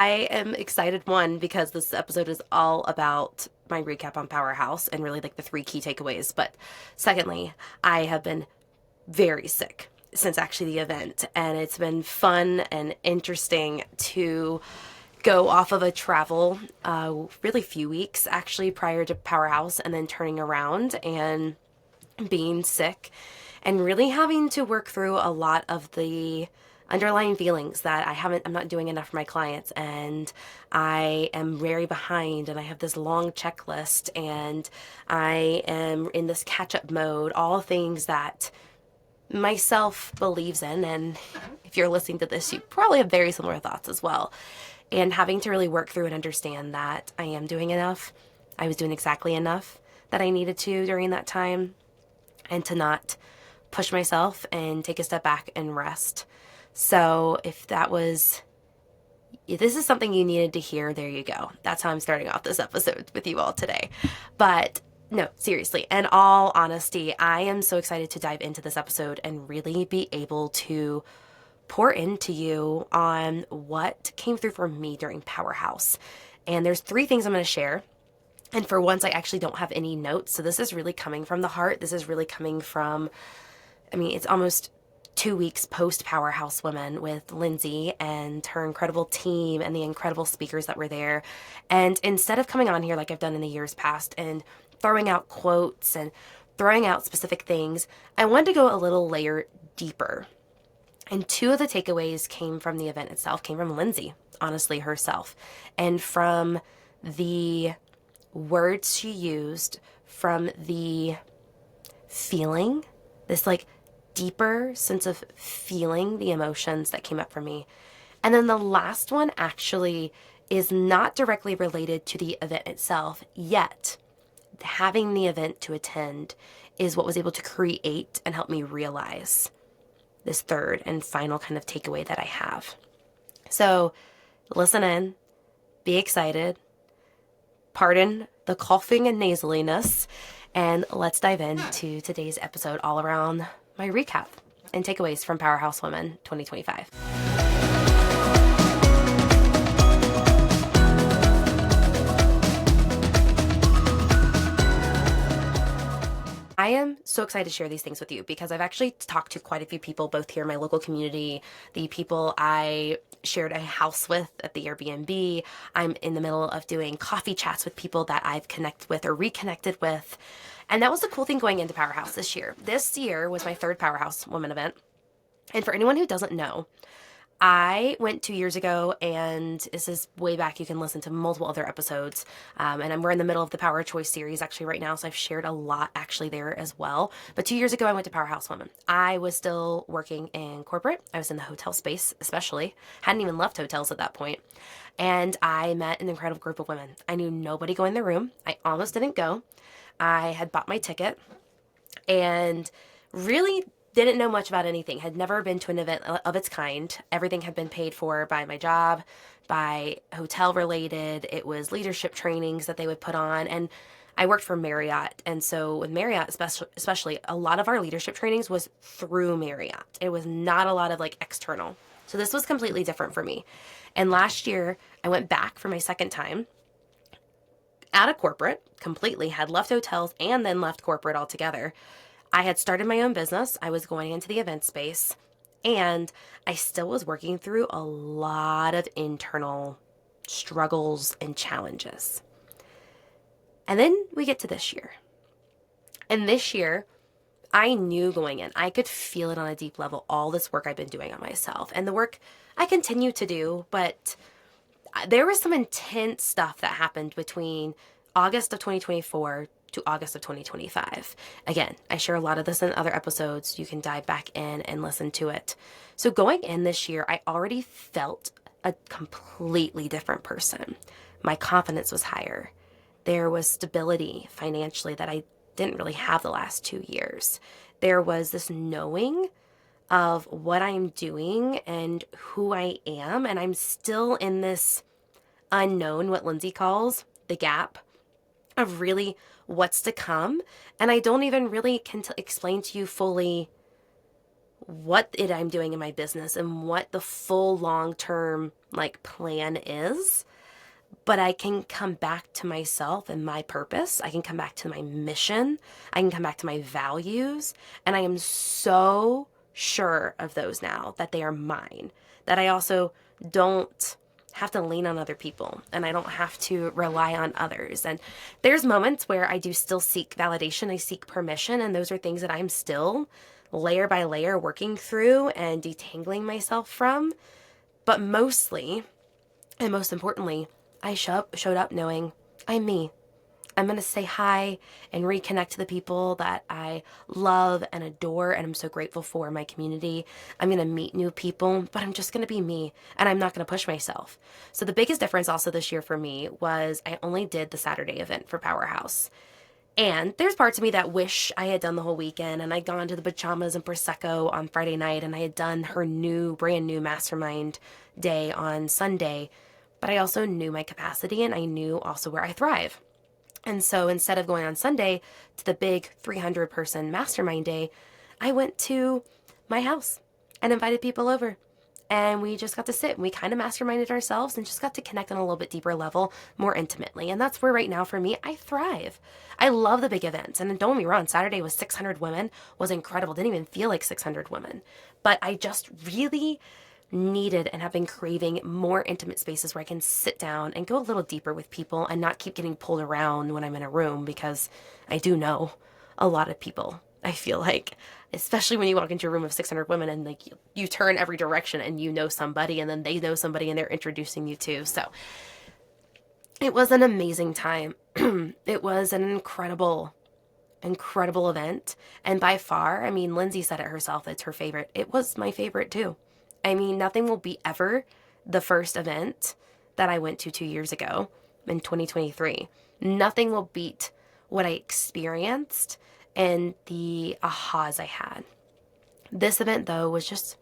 I am excited, one, because this episode is all about my recap on Powerhouse and really like the three key takeaways. But secondly, I have been very sick since actually the event, and it's been fun and interesting to go off of a travel, really few weeks actually prior to Powerhouse, and then turning around and being sick and really having to work through a lot of the underlying feelings that I'm not doing enough for my clients, and I am very behind, and I have this long checklist, and I am in this catch up mode, all things that myself believes in. And if you're listening to this, you probably have very similar thoughts as well. And having to really work through and understand that I am doing enough. I was doing exactly enough that I needed to during that time, and to not push myself and take a step back and rest. So if this is something you needed to hear, there you go. That's how I'm starting off this episode with you all today. But no, seriously, in all honesty, I am so excited to dive into this episode and really be able to pour into you on what came through for me during Powerhouse. And there's three things I'm going to share. And for once, I actually don't have any notes. So this is really coming from the heart. This is really coming from, it's almost 2 weeks post Powerhouse Women with Lindsay and her incredible team and the incredible speakers that were there. And instead of coming on here like I've done in the years past and throwing out quotes and throwing out specific things, I wanted to go a little layer deeper. And two of the takeaways came from the event itself, came from Lindsay, honestly, herself, and from the words she used, from the feeling, this like deeper sense of feeling the emotions that came up for me. And then the last one actually is not directly related to the event itself, yet having the event to attend is what was able to create and help me realize this third and final kind of takeaway that I have. So listen in, be excited, pardon the coughing and nasaliness, and let's dive into today's episode all around my recap and takeaways from Powerhouse Women 2025. I am so excited to share these things with you because I've actually talked to quite a few people, both here in my local community, the people I shared a house with at the Airbnb. I'm in the middle of doing coffee chats with people that I've connected with or reconnected with. And that was the cool thing going into Powerhouse this year. This year was my third Powerhouse Women event. And for anyone who doesn't know, I went 2 years ago, and this is way back. You can listen to multiple other episodes. We're in the middle of the Power Choice series actually right now, so I've shared a lot actually there as well. But 2 years ago, I went to Powerhouse Women. I was still working in corporate. I was in the hotel space, especially. Hadn't even left hotels at that point. And I met an incredible group of women. I knew nobody going in the room. I almost didn't go. I had bought my ticket and really didn't know much about anything, had never been to an event of its kind. Everything had been paid for by my job, by hotel related. It was leadership trainings that they would put on. And I worked for Marriott. And so with Marriott, especially, a lot of our leadership trainings was through Marriott. It was not a lot of like external. So this was completely different for me. And last year I went back for my second time out of corporate completely, had left hotels and then left corporate altogether. I had started my own business. I was going into the event space, and I still was working through a lot of internal struggles and challenges. And then we get to this year. And this year, I knew going in, I could feel it on a deep level, all this work I've been doing on myself and the work I continue to do, but there was some intense stuff that happened between August of 2024 to August of 2025. Again, I share a lot of this in other episodes. You can dive back in and listen to it. So going in this year, I already felt a completely different person. My confidence was higher. There was stability financially that I didn't really have the last 2 years. There was this knowing of what I'm doing and who I am. And I'm still in this unknown, what Lindsay calls the gap of really what's to come. And I don't even really can explain to you fully what I'm doing in my business and what the full long-term like plan is, but I can come back to myself and my purpose. I can come back to my mission. I can come back to my values. And I am so sure of those now that they are mine, that I also don't have to lean on other people and I don't have to rely on others. And there's moments where I do still seek validation, I seek permission, and those are things that I'm still layer by layer working through and detangling myself from. But mostly, and most importantly, I showed up knowing I'm me. I'm going to say hi and reconnect to the people that I love and adore, and I'm so grateful for in my community. I'm going to meet new people, but I'm just going to be me, and I'm not going to push myself. So the biggest difference also this year for me was I only did the Saturday event for Powerhouse. And there's parts of me that wish I had done the whole weekend and I'd gone to the pajamas and Prosecco on Friday night and I had done her brand new mastermind day on Sunday. But I also knew my capacity and I knew also where I thrive. And so instead of going on Sunday to the big 300-person mastermind day, I went to my house and invited people over. And we just got to sit and we kind of masterminded ourselves and just got to connect on a little bit deeper level, more intimately. And that's where right now for me, I thrive. I love the big events. And don't get me wrong, Saturday was 600 women, was incredible. Didn't even feel like 600 women. But I just really needed and have been craving more intimate spaces where I can sit down and go a little deeper with people and not keep getting pulled around when I'm in a room, because I do know a lot of people. I feel like, especially when you walk into a room of 600 women and like you turn every direction and you know somebody and then they know somebody and they're introducing you to. So it was an amazing time. It was an incredible event. And by far, I mean, Lindsay said it herself, it's her favorite. It was my favorite too. I mean, nothing will beat ever the first event that I went to 2 years ago in 2023. Nothing will beat what I experienced and the ahas I had. This event, though, was just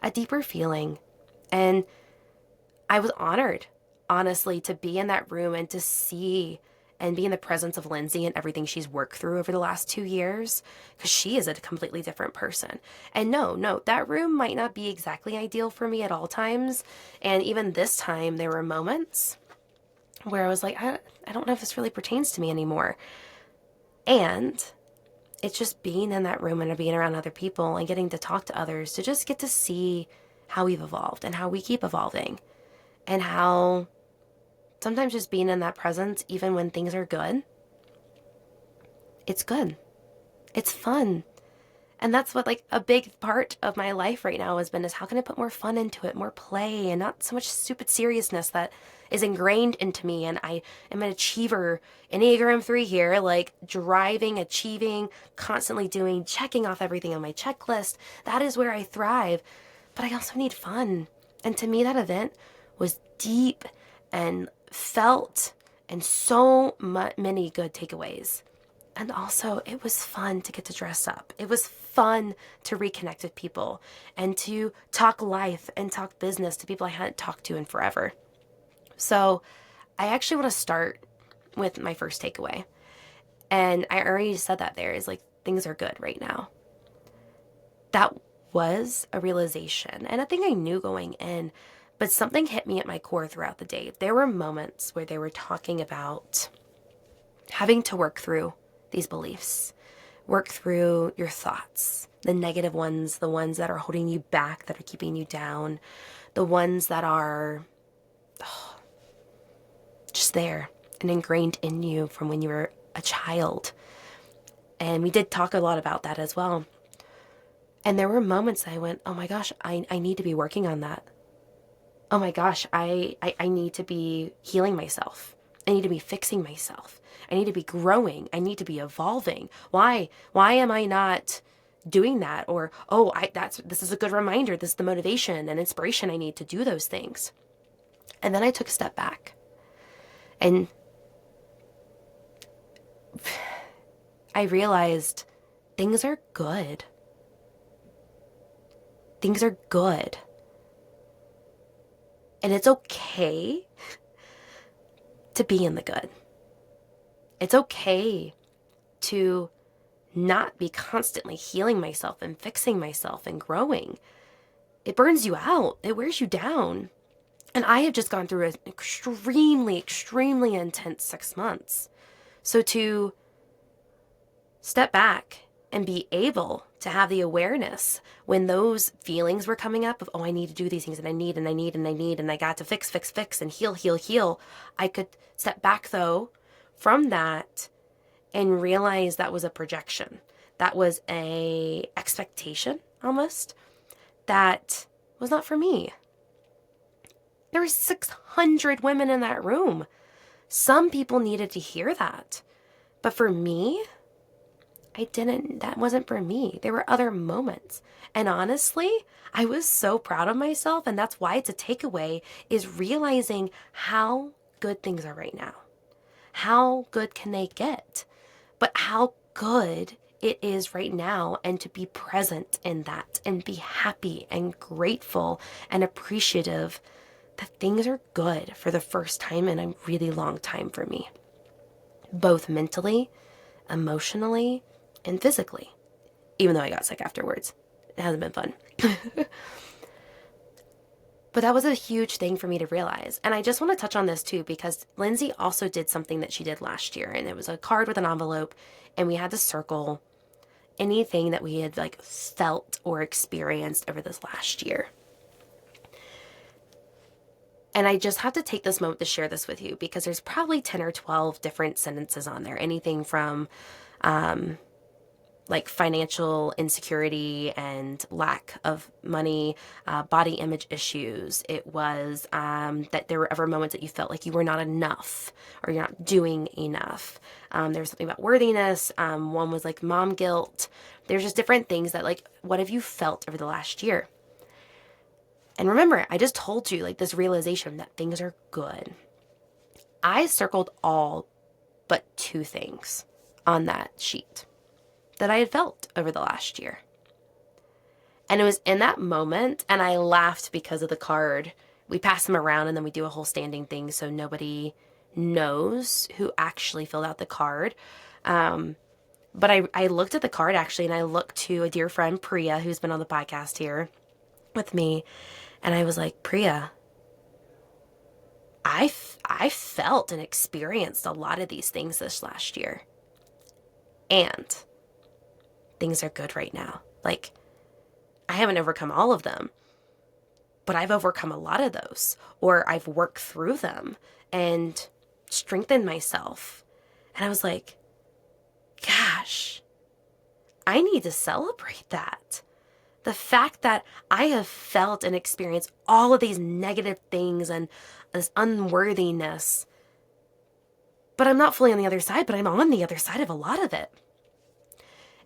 a deeper feeling. And I was honored, honestly, to be in that room and to see and be in the presence of Lindsay and everything she's worked through over the last 2 years, because she is a completely different person. And no, that room might not be exactly ideal for me at all times. And even this time, there were moments where I was like, I don't know if this really pertains to me anymore. And it's just being in that room and being around other people and getting to talk to others to just get to see how we've evolved and how we keep evolving and how sometimes just being in that presence, even when things are good, it's good. It's fun. And that's what like a big part of my life right now has been, is how can I put more fun into it, more play, and not so much stupid seriousness that is ingrained into me. And I am an achiever, Enneagram 3 here, like driving, achieving, constantly doing, checking off everything on my checklist. That is where I thrive. But I also need fun. And to me, that event was deep and felt and so many good takeaways. And also, it was fun to get to dress up. It was fun to reconnect with people and to talk life and talk business to people I hadn't talked to in forever. So I actually want to start with my first takeaway. And I already said that there is like, things are good right now. That was a realization and a thing I knew going in, but something hit me at my core throughout the day. There were moments where they were talking about having to work through these beliefs, work through your thoughts, the negative ones, the ones that are holding you back, that are keeping you down, the ones that are just there and ingrained in you from when you were a child. And we did talk a lot about that as well. And there were moments I went, oh my gosh, I need to be working on that. Oh my gosh, I need to be healing myself. I need to be fixing myself. I need to be growing. I need to be evolving. Why am I not doing that? Or, this is a good reminder. This is the motivation and inspiration I need to do those things. And then I took a step back and I realized things are good. Things are good. And it's okay to be in the good. It's okay to not be constantly healing myself and fixing myself and growing. It burns you out. It wears you down. And I have just gone through an extremely, extremely intense 6 months. So to step back and be able to have the awareness when those feelings were coming up of, oh, I need to do these things and I need, and I got to fix, and heal. I could step back though from that and realize that was a projection. That was a expectation almost that was not for me. There were 600 women in that room. Some people needed to hear that. But for me, that wasn't for me. There were other moments. And honestly, I was so proud of myself. And that's why it's a takeaway, is realizing how good things are right now. How good can they get? But how good it is right now, and to be present in that and be happy and grateful and appreciative that things are good for the first time in a really long time for me, both mentally, emotionally, and physically, even though I got sick afterwards. It hasn't been fun. But that was a huge thing for me to realize. And I just want to touch on this too, because Lindsay also did something that she did last year, and it was a card with an envelope, and we had to circle anything that we had like felt or experienced over this last year. And I just have to take this moment to share this with you, because there's probably 10 or 12 different sentences on there. Anything from like financial insecurity and lack of money, body image issues. It was that there were ever moments that you felt like you were not enough or you're not doing enough. There was something about worthiness. One was like mom guilt. There's just different things that, like, what have you felt over the last year? And remember, I just told you, like, this realization that things are good. I circled all but 2 things on that sheet that I had felt over the last year. And it was in that moment, and I laughed because of the card. We pass them around and then we do a whole standing thing so nobody knows who actually filled out the card. But I looked at the card actually, and I looked to a dear friend, Priya, who's been on the podcast here with me. And I was like, Priya, I felt and experienced a lot of these things this last year. And things are good right now. Like, I haven't overcome all of them, but I've overcome a lot of those, or I've worked through them and strengthened myself. And I was like, gosh, I need to celebrate that. The fact that I have felt and experienced all of these negative things and this unworthiness, but I'm not fully on the other side, but I'm on the other side of a lot of it.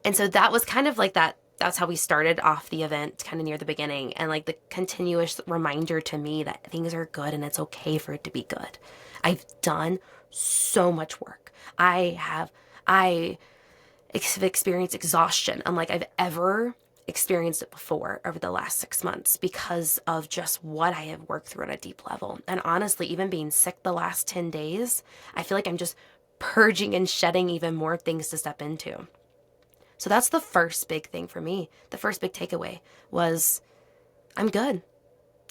And so that was kind of like that. That's how we started off the event, kind of near the beginning, and like the continuous reminder to me that things are good and it's okay for it to be good. I've done so much work. I have experienced exhaustion unlike I've ever experienced it before over the last 6 months, because of just what I have worked through on a deep level. And honestly, even being sick the last 10 days, I feel like I'm just purging and shedding even more things to step into. So that's the first big thing for me. The first big takeaway was I'm good.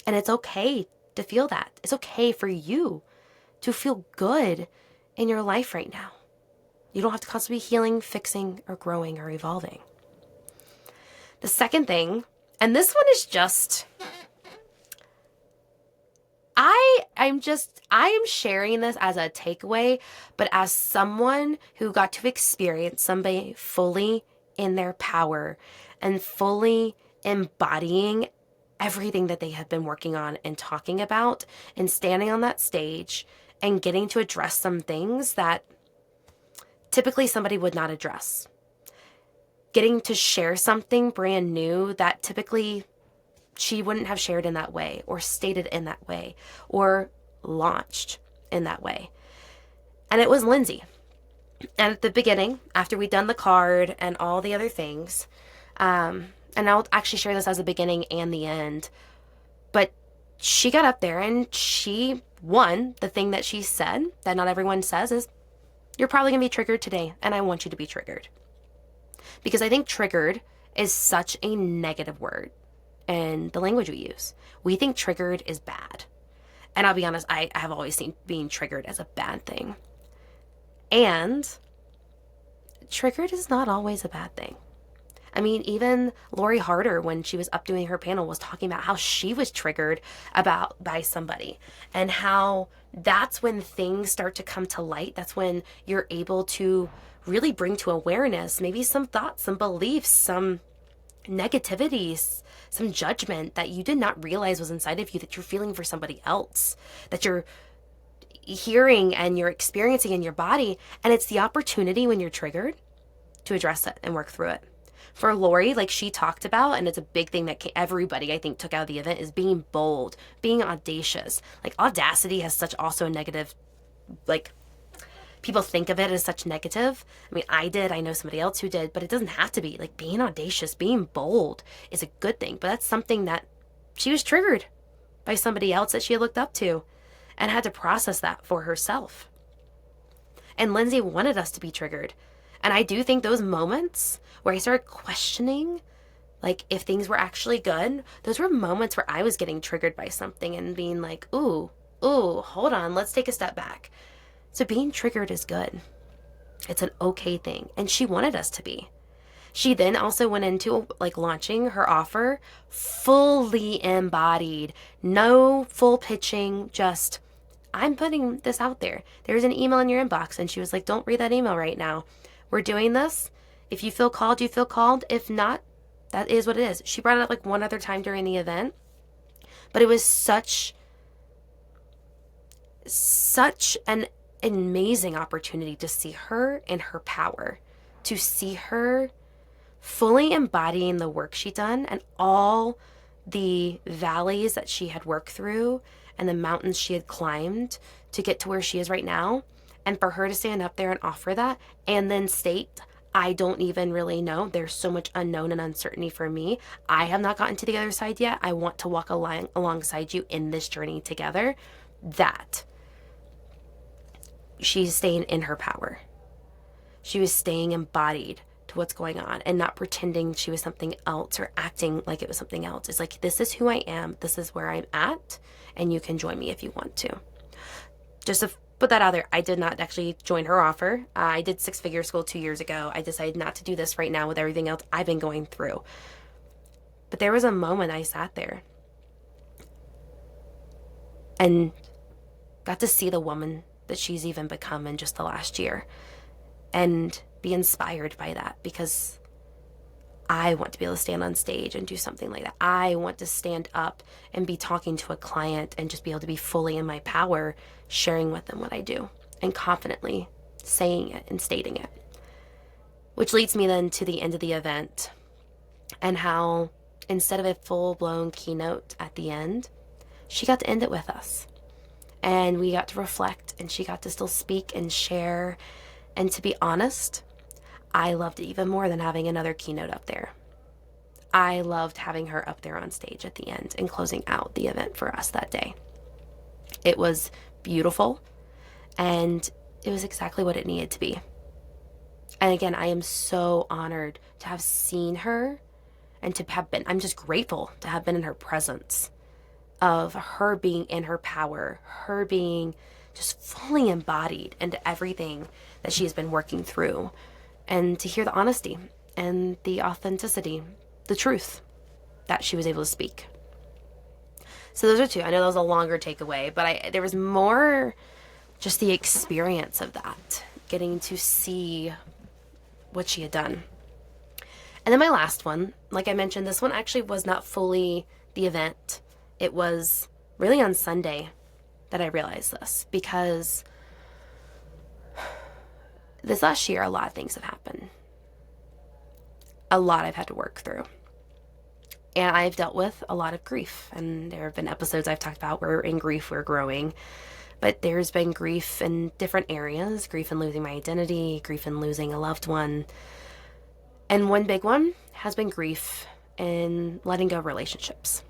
And it's okay to feel that. It's okay for you to feel good in your life right now. You don't have to constantly be healing, fixing, or growing or evolving. The second thing, and this one is just, I am sharing this as a takeaway, but as someone who got to experience somebody fully in their power and fully embodying everything that they have been working on and talking about, and standing on that stage and getting to address some things that typically somebody would not address. Getting to share something brand new that typically she wouldn't have shared in that way, or stated in that way, or launched in that way. And it was Lindsay. And at the beginning, after we'd done the card and all the other things, and I'll actually share this as the beginning and the end, but she got up there and the thing that she said that not everyone says is, you're probably going to be triggered today, and I want you to be triggered. Because I think triggered is such a negative word in the language we use. We think triggered is bad. And I'll be honest, I have always seen being triggered as a bad thing. And triggered is not always a bad thing. I mean, even Lori Harder, when she was up doing her panel, was talking about how she was triggered by somebody, and how that's when things start to come to light. That's when you're able to really bring to awareness maybe some thoughts, some beliefs, some negativities, some judgment that you did not realize was inside of you, that you're feeling for somebody else, that you're hearing and you're experiencing in your body. And it's the opportunity when you're triggered to address it and work through it. For Lori, like she talked about, and it's a big thing that everybody I think took out of the event, is being bold, being audacious. Like audacity has such also a negative, like people think of it as such negative. I mean, I did, I know somebody else who did, but it doesn't have to be. Like being audacious, being bold is a good thing, but that's something that she was triggered by somebody else that she had looked up to and had to process that for herself. And Lindsay wanted us to be triggered. And I do think those moments where I started questioning, like, if things were actually good, those were moments where I was getting triggered by something and being like, ooh, hold on, let's take a step back. So being triggered is good. It's an okay thing. And she wanted us to be. She then also went into like launching her offer fully embodied, no full pitching, just I'm putting this out there. There's an email in your inbox. And she was like, don't read that email right now. We're doing this. If you feel called, you feel called. If not, that is what it is. She brought it up like one other time during the event, but it was such an amazing opportunity to see her in her power, to see her fully embodying the work she'd done and all the valleys that she had worked through and the mountains she had climbed to get to where she is right now. And for her to stand up there and offer that and then state, I don't even really know. There's so much unknown and uncertainty for me. I have not gotten to the other side yet. I want to walk alongside you in this journey together. That she's staying in her power. She was staying embodied to what's going on and not pretending she was something else or acting like it was something else. It's like, this is who I am. This is where I'm at. And you can join me if you want to. Just to put that out there, I did not actually join her offer. I did 6-figure school 2 years ago. I decided not to do this right now with everything else I've been going through. But there was a moment I sat there and got to see the woman that she's even become in just the last year and be inspired by that, because I want to be able to stand on stage and do something like that. I want to stand up and be talking to a client and just be able to be fully in my power, sharing with them what I do and confidently saying it and stating it. Which leads me then to the end of the event and how instead of a full-blown keynote at the end, she got to end it with us. And we got to reflect and she got to still speak and share. And to be honest, I loved it even more than having another keynote up there. I loved having her up there on stage at the end and closing out the event for us that day. It was beautiful and it was exactly what it needed to be. And again, I am so honored to have seen her and to have been, I'm just grateful to have been in her presence, of her being in her power, her being just fully embodied into everything that she has been working through. And to hear the honesty and the authenticity, the truth that she was able to speak. So those are two. I know that was a longer takeaway, but there was more just the experience of that, getting to see what she had done. And then my last one, like I mentioned, this one actually was not fully the event. It was really on Sunday that I realized this, because this last year, a lot of things have happened. A lot I've had to work through. And I've dealt with a lot of grief. And there have been episodes I've talked about where in grief we're growing. But there's been grief in different areas. Grief in losing my identity, grief in losing a loved one. And one big one has been grief in letting go of relationships.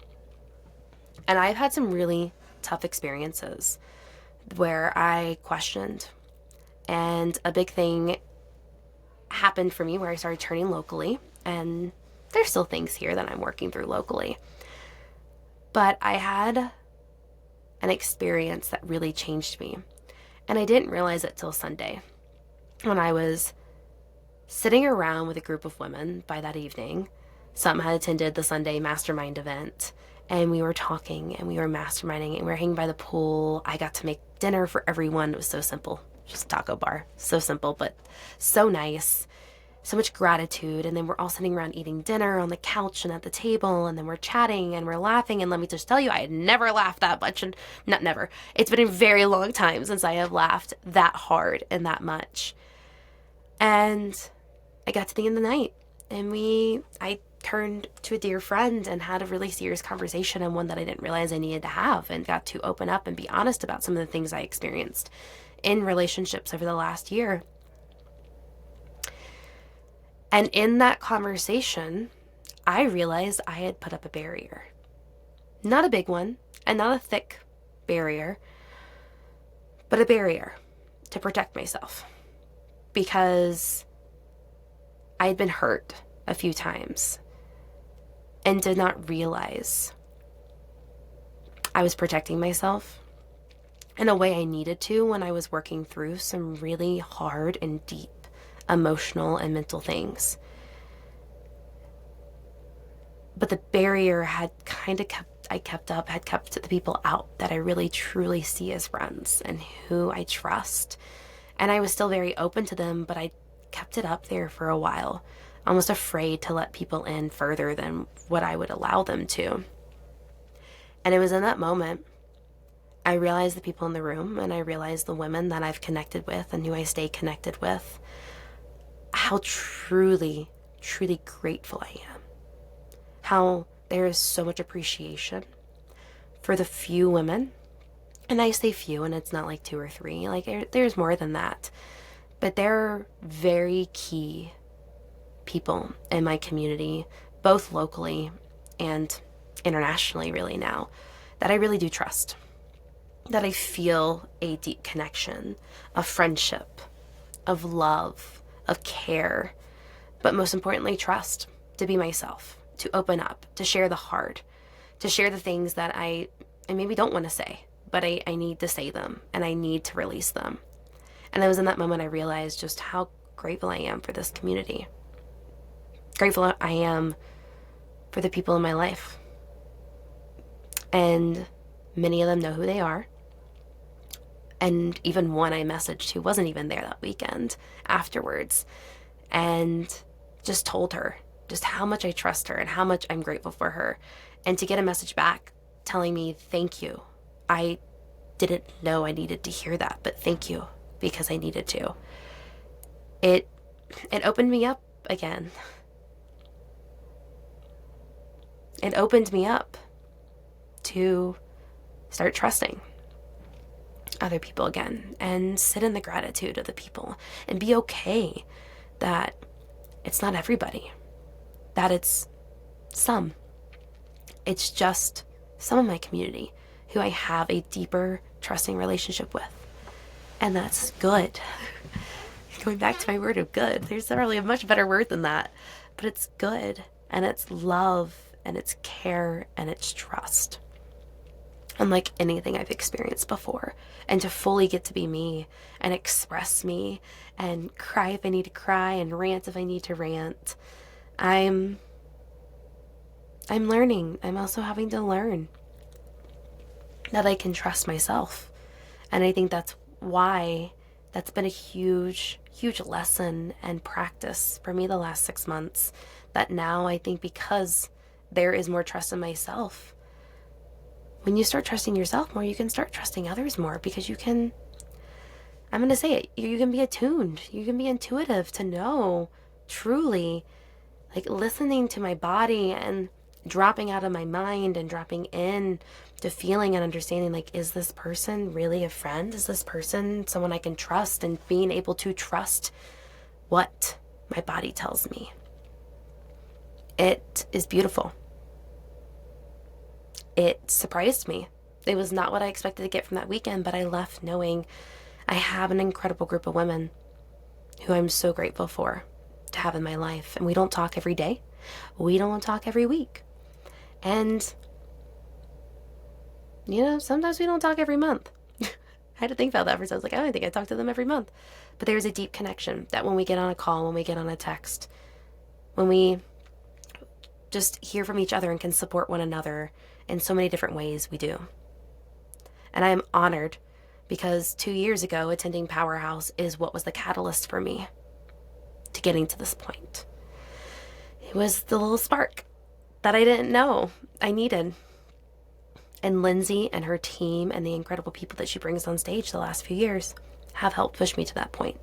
And I've had some really tough experiences where I questioned. And a big thing happened for me where I started turning locally, and there's still things here that I'm working through locally. But I had an experience that really changed me. And I didn't realize it till Sunday when I was sitting around with a group of women by that evening. Some had attended the Sunday mastermind event, and we were talking and we were masterminding and we were hanging by the pool. I got to make dinner for everyone. It was so simple, just taco bar. So simple, but so nice. So much gratitude. And then we're all sitting around eating dinner on the couch and at the table, and then we're chatting and we're laughing. And let me just tell you, I had never laughed that much, and not never. It's been a very long time since I have laughed that hard and that much. And I got to the end of the night, and I turned to a dear friend and had a really serious conversation, and one that I didn't realize I needed to have, and got to open up and be honest about some of the things I experienced in relationships over the last year. And in that conversation, I realized I had put up a barrier. Not a big one, and not a thick barrier, but a barrier to protect myself. Because I had been hurt a few times and did not realize I was protecting myself in a way I needed to when I was working through some really hard and deep emotional and mental things. But the barrier had kept the people out that I really truly see as friends and who I trust. And I was still very open to them, but I kept it up there for a while, almost afraid to let people in further than what I would allow them to. And it was in that moment I realized the people in the room, and I realized the women that I've connected with and who I stay connected with, how truly, truly grateful I am. How there is so much appreciation for the few women, and I say few, and it's not like 2 or 3, like there's more than that, but they're very key people in my community, both locally and internationally really now, that I really do trust, that I feel a deep connection of friendship, of love, of care, but most importantly, trust to be myself, to open up, to share the hard, to share the things that I maybe don't want to say, but I need to say them and I need to release them. And it was in that moment I realized just how grateful I am for this community. Grateful I am for the people in my life. And many of them know who they are. And even one I messaged who wasn't even there that weekend afterwards, and just told her just how much I trust her and how much I'm grateful for her. And to get a message back telling me, thank you. I didn't know I needed to hear that, but thank you, because I needed to. It opened me up again. It opened me up to start trusting other people again and sit in the gratitude of the people and be okay that it's not everybody, that it's some. It's just some of my community who I have a deeper trusting relationship with. And that's good. Going back to my word of good, there's not really a much better word than that, but it's good, and it's love, and it's care, and it's trust. Unlike anything I've experienced before. And to fully get to be me and express me and cry if I need to cry and rant if I need to rant. I'm learning. I'm also having to learn that I can trust myself. And I think that's why that's been a huge, huge lesson and practice for me the last 6 months. That now I think because there is more trust in myself, when you start trusting yourself more, you can start trusting others more, because you can, I'm going to say it, you can be attuned, you can be intuitive to know truly, like listening to my body and dropping out of my mind and dropping in to feeling and understanding, like, is this person really a friend? Is this person someone I can trust? And being able to trust what my body tells me. It is beautiful. It surprised me. It was not what I expected to get from that weekend, but I left knowing I have an incredible group of women who I'm so grateful for to have in my life. And we don't talk every day. We don't talk every week. And Sometimes we don't talk every month. I had to think about that for a second. I was like, I don't think I talk to them every month. But there's a deep connection that when we get on a call, when we get on a text, when we just hear from each other and can support one another in so many different ways, we do. And I am honored because 2 years ago, attending Powerhouse is what was the catalyst for me to getting to this point. It was the little spark that I didn't know I needed. And Lindsay and her team and the incredible people that she brings on stage the last few years have helped push me to that point.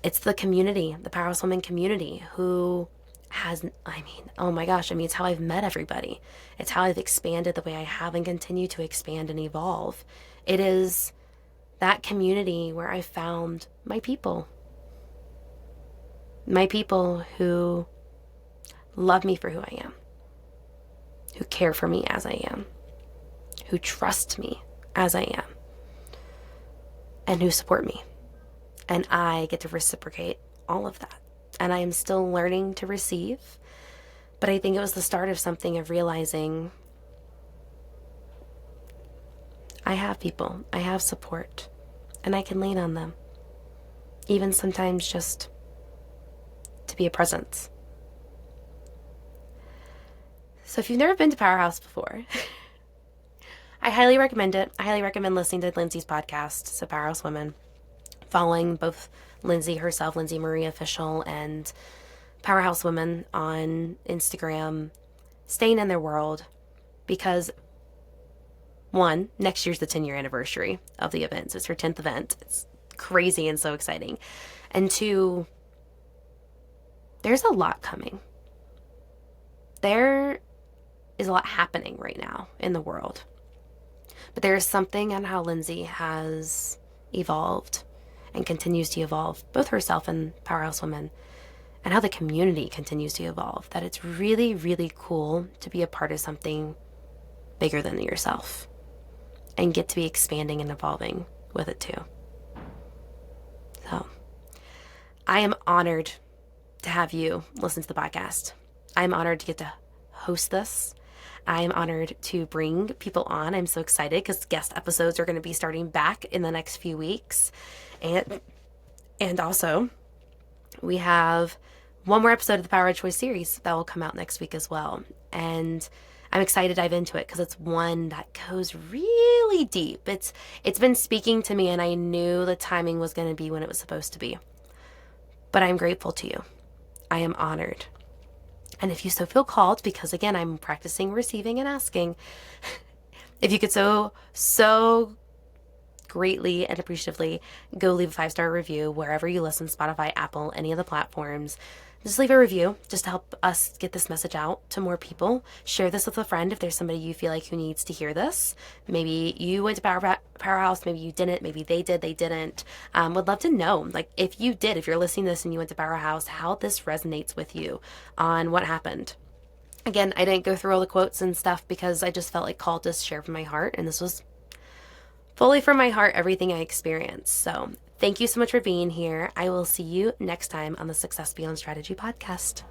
It's the community, the Powerhouse Women community, who oh my gosh, it's how I've met everybody. It's how I've expanded the way I have and continue to expand and evolve. It is that community where I found my people who love me for who I am, who care for me as I am, who trust me as I am, and who support me. And I get to reciprocate all of that. And I am still learning to receive. But I think it was the start of something of realizing I have people, I have support, and I can lean on them. Even sometimes just to be a presence. So if you've never been to Powerhouse before, I highly recommend it. I highly recommend listening to Lindsay's podcast, so Powerhouse Women, following both Lindsay herself, Lindsay Marie Official, and Powerhouse Women on Instagram, staying in their world, because one, next year's the 10-year anniversary of the event. So it's her 10th event. It's crazy and so exciting. And two, there's a lot coming. There is a lot happening right now in the world. But there is something on how Lindsay has evolved and continues to evolve, both herself and Powerhouse Women, and how the community continues to evolve, that it's really, really cool to be a part of something bigger than yourself and get to be expanding and evolving with it too. So I am honored to have you listen to the podcast. I'm honored to get to host this. I'm honored to bring people on. I'm so excited because guest episodes are going to be starting back in the next few weeks. And also, we have one more episode of the Power of Choice series that will come out next week as well. And I'm excited to dive into it because it's one that goes really deep. It's been speaking to me, and I knew the timing was going to be when it was supposed to be. But I'm grateful to you. I am honored. And if you so feel called, because again, I'm practicing receiving and asking, if you could so greatly and appreciatively go leave a 5-star review wherever you listen, Spotify, Apple, any of the platforms. Just leave a review just to help us get this message out to more people. Share this with a friend if there's somebody you feel like who needs to hear this. Maybe you went to Powerhouse, maybe you didn't, maybe they did, they didn't. Would love to know, like, if you did, if you're listening to this and you went to Powerhouse, how this resonates with you on what happened. Again, I didn't go through all the quotes and stuff because I just felt like called to share from my heart, and this was fully from my heart, everything I experienced. So thank you so much for being here. I will see you next time on the Success Beyond Strategy podcast.